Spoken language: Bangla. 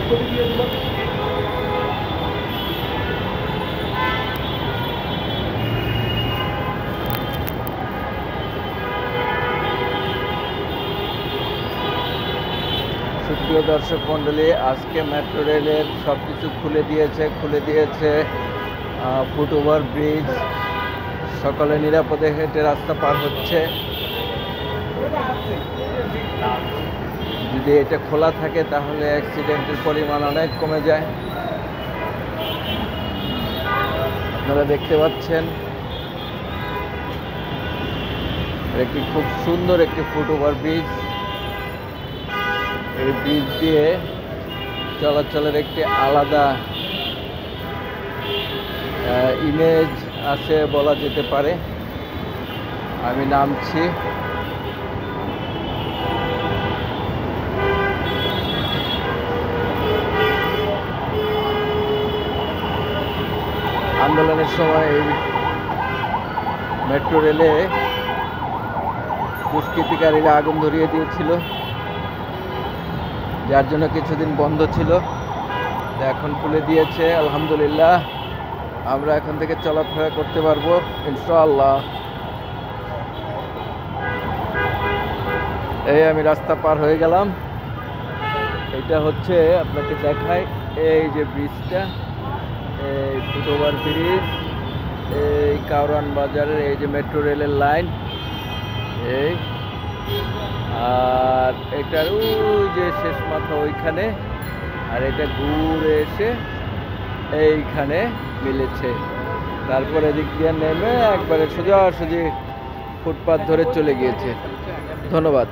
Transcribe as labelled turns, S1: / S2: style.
S1: সুপ্রিয় দর্শক মণ্ডলী, আজকে মেট্রো রেলের সব কিছু খুলে দিয়েছে ফুট ওভার ব্রিজ। সকলে নিরাপদে হেঁটে রাস্তা পার হচ্ছে। যদি এটা খোলা থাকে তাহলে অ্যাক্সিডেন্টের পরিমাণ অনেক কমে যায়। আপনারা দেখতে পাচ্ছেন একটি খুব সুন্দর একটি ফুট ওভার ব্রিজ। এই ব্রিজ দিয়ে চলাচলের একটি আলাদা ইমেজ আছে বলা যেতে পারে। আমি নামছি। আন্দোলনের সময় এই মেট্রো রেলে দুষ্কৃতিকারীরা আগুন ধরিয়ে দিয়েছিল, যার জন্য কিছুদিন বন্ধ ছিল। এখন খুলে দিয়েছে, আলহামদুলিল্লাহ। আমরা এখন থেকে চলাফেরা করতে পারবো ইনশাআল্লাহ। এই আমি রাস্তা পার হয়ে গেলাম। এটা হচ্ছে আপনাকে দেখাই, এই যে ব্রিজটা, এই ফুট ওভার ব্রিজ, এই কাউরান বাজারের এই যে মেট্রো রেলের লাইন, এই আর এটার ওই যে শেষ মাথা ওইখানে, আর এটা ঘুরে এসে এইখানে মিলেছে। তারপর এদিক দিয়ে নেমে একবারে সোজাসুজি ফুটপাথ ধরে চলে গিয়েছে। ধন্যবাদ।